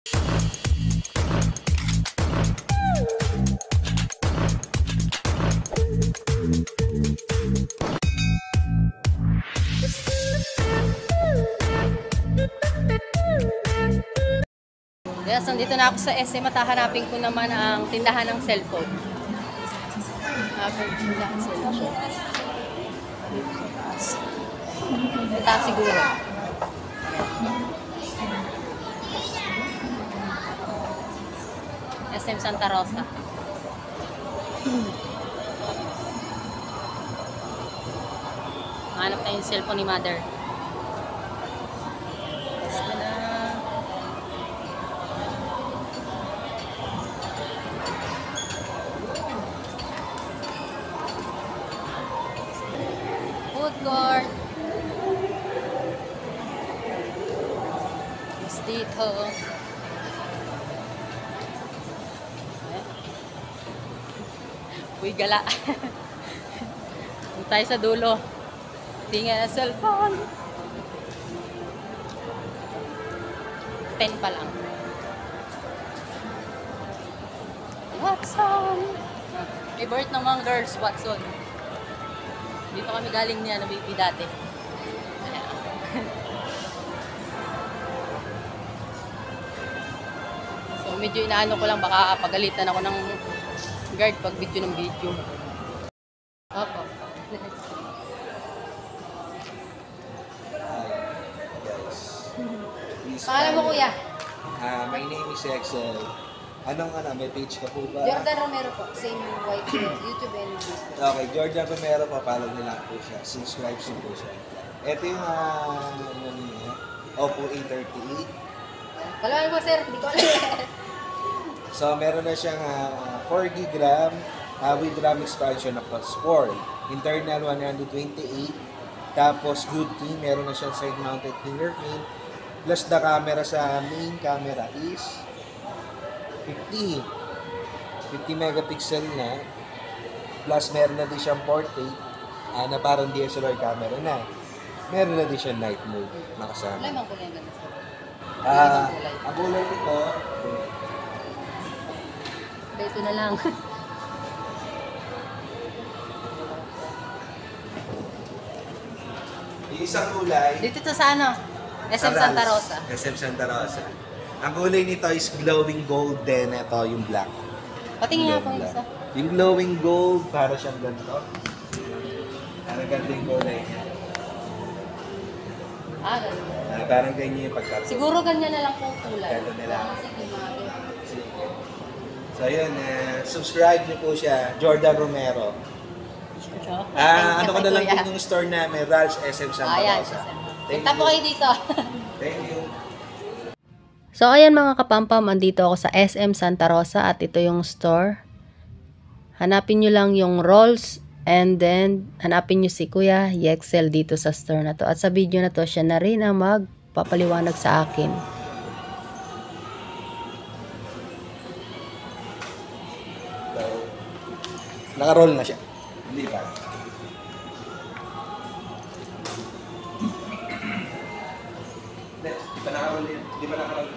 Yes, nandito na ako sa SM at hahanapin ko naman ang tindahan ng cellphone. Tindahan ng cellphone. Dito sa taas. Sa taas siguro. SM Santa Rosa. Hanap na yung cellphone ni Mother. Food court. Mas dito. Uy, gala. Tayo sa dulo. Tingnan ang cellphone. 10 pa lang. Watson. Favorite ng mga girls, Watson. Dito kami galing niya, nabibi dati. So, medyo inaano ko lang, baka pagalitan ako ng guard pag video ng video. Opo. Pangalan mo, kuya? My name is Excel. May page ka po ba? Jordan Romero po, same white YouTube and Facebook. Okay, Jordan Romero po, follow nila po siya. Subscribe po siya. Ito yung Oppo A38. Palawin mo, sir, hindi ko alam. So, meron na siyang 4 GB RAM with RAM expansion na +4. Internal 128. Tapos, good thing, meron na siyang side-mounted fingerprint. Plus, the camera sa main camera is 50 megapixel na. Plus, meron na din siyang portrait na parang DSLR camera na. Meron na din siyang night mode nakasama. Wala mang kulay ang ganda, sir. Ang kulay nito, Ito na lang. yung isang kulay, Dito to sa ano? SM Santa Rosa. SM Santa Rosa. Ang kulay nito is glowing gold, then ito yung black. Patingin nga pang isa. Yung glowing gold, para siyang ganito. Parang ganito yung kulay niya. Ganun. Parang ganyan yung pagkakita. Siguro ganyan na lang po kulay. Ganito na lang. Sige, Mother. So yun, subscribe niyo po siya, Jordan Romero. Ano ko na lang din yung store namin, Ralph's SM Santa Ayan, Rosa. punta po kayo dito. Thank you. So, ayan mga kapampam, andito ako sa SM Santa Rosa at ito yung store. Hanapin nyo lang yung rolls and then hanapin nyo si Kuya Yexel dito sa store na to. At sa video na to, siya na rin ang magpapaliwanag sa akin. So, naka-roll na siya. Hindi pa. Di pa naka-roll yan. Di pa naka-roll.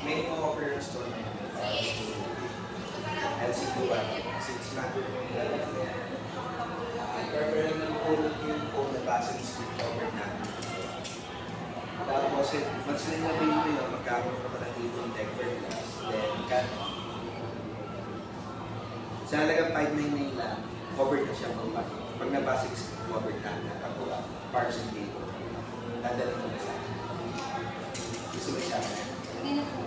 May offer yung store na yun. LCD ba? Kasi it's not pero yung phone na base ng speed cover natin. Tapos, once na nabili mo yun, magkakaroon ka pa ng little temper glass. Then, sa halagang 599 lang, covered na siya pag nabase ng speed cover natin, pag parts and paper, dadalhin mo na sa akin. Gusto mo siya? Hindi na po.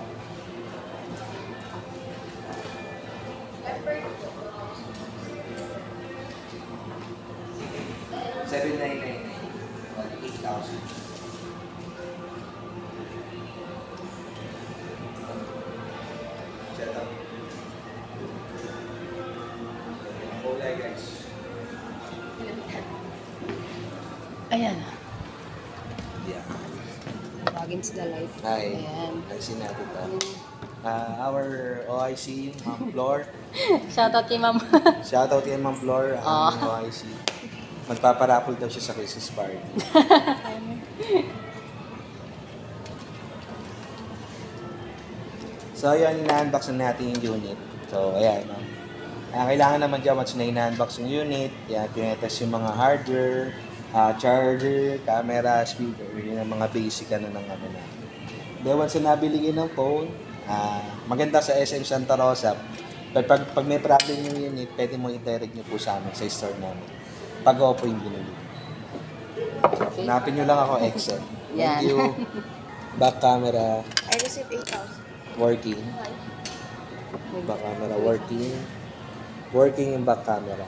799, 8,000. Set up. Ang kulay, guys. Ayan. Yeah. Against the light. Hi. Ayan. Alisin natin ito. Our OIC, Ma'am Flor. Shoutout kay Ma'am. Shoutout kay Ma'am Flor, ang OIC. Magpaparapol daw siya sa Christmas party. So, yun, ina-unbox na natin yung unit. So, ayan. No? Kailangan naman dyan once na ina-unbox yung unit. Yan, tinetest yung mga hardware, charger, camera, speaker. Yun ang mga basic ano ng ano na. Then, once na nabili kayo ng phone, maganda sa SM Santa Rosa. Pag may problem yung unit, pwede mo i-direct nyo po sa amin, sa store namin. Pag Oppo yung binili. Hanapin nyo lang ako, Excel. Yan. Thank you. Back camera, I received 8,000. working. Back camera, working. Working yung back camera.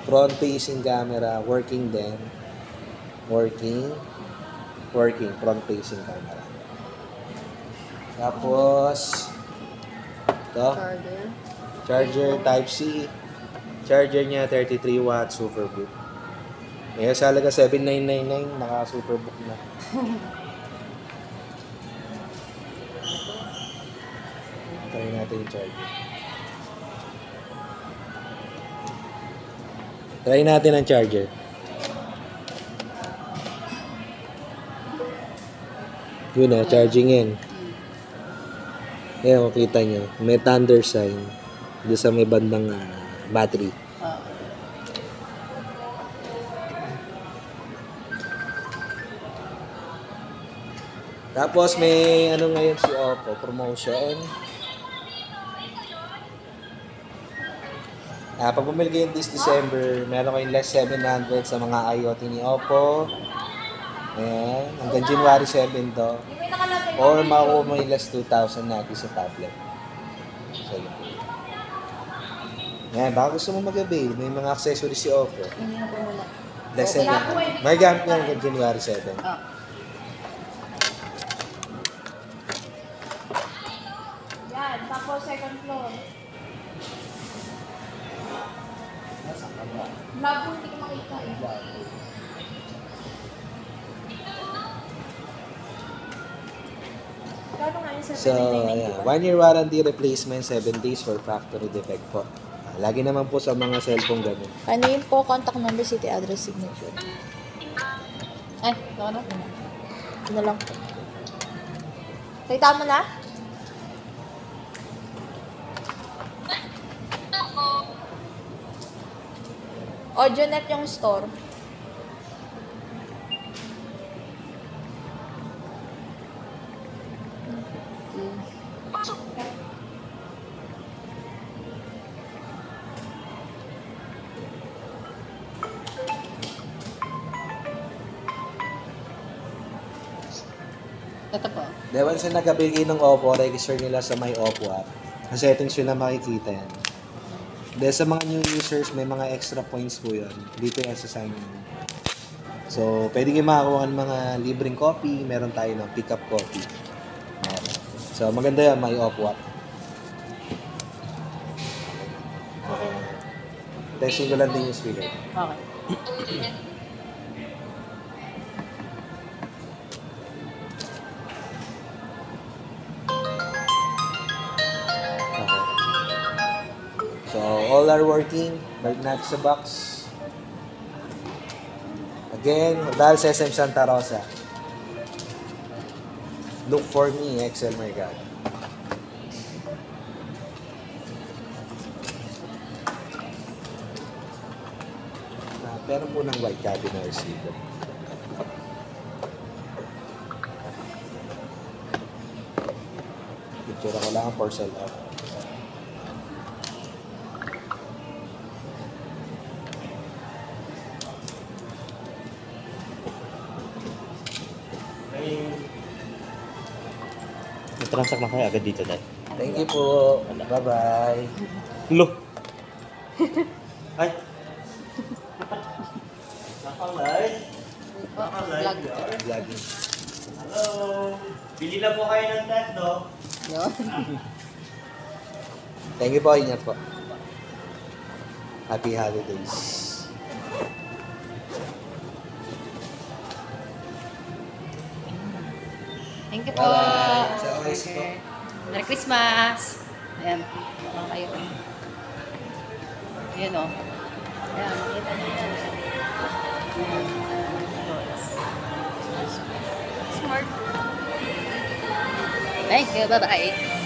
Front facing camera, working din. Working. Working, front facing camera. Tapos, ito, Charger. charger Type-C. Charger niya 33 watts, Superbook. Ngayon sa halaga 7,999, naka-Superbook na. Try natin yung charger. Try natin ang charger. Yun na, charging yan. Ayan, makita nyo. May thunder sign. Doon sa may bandang battery. Tapos may ano ngayon si Oppo, promotion. Pag bumili kayo this December, meron kayong less 700 sa mga IoT ni Oppo. Ayan, hanggang January 7 to. Or makukuha mo yung less 2,000 natin sa tablet. So, yun. Ayan, baka gusto mo mag-avail, may mga accessories si Oppo. Less 7. May gamit nga hanggang January 7. Yan, tapos second floor. Labo, hindi ko makita eh. Gano nga yung So, ayan, 1-year warranty replacement, 7 days for factory defect po. Lagi naman po sa mga cellphone ganun. Ano yun po, contact number, city address, signature. Ay, baka na. Ano lang po. Kita mo na? AudioNet yung store. Ito po. Then once na nagkabigay ng Oppo, register nila sa My Oppo app. Sa settings yun na makikita yan. Then sa mga new users, may mga extra points po yun. Dito yan sa sign in. So, pwede kayo makakuha ng mga libreng copy. Meron tayo ng pick-up copy. Meron. So, maganda yan, My Oppo app. Okay. Testing ko lang din yung speaker. Okay. So, all are working. Balik natin sa box. Again, dahil sa SM Santa Rosa. Look for me, Excel my God. Pero po ng white copy na receiver. Picture ako lang for sell out. Transact na kayo agad dito, Dad. Thank you po. Bye-bye. Look! Ay! Nakalay! Nakalay! Vlogging. Hello! Bili na po kayo ng tatlo. Yun. Thank you po. Ingat po. Happy holidays. Thank you po. Bye-bye. Sa oras po. Merry Christmas. Ayan. Baka kayo. Ayan o. Ayan. Kita niyo. Smart. Thank you. Bye-bye.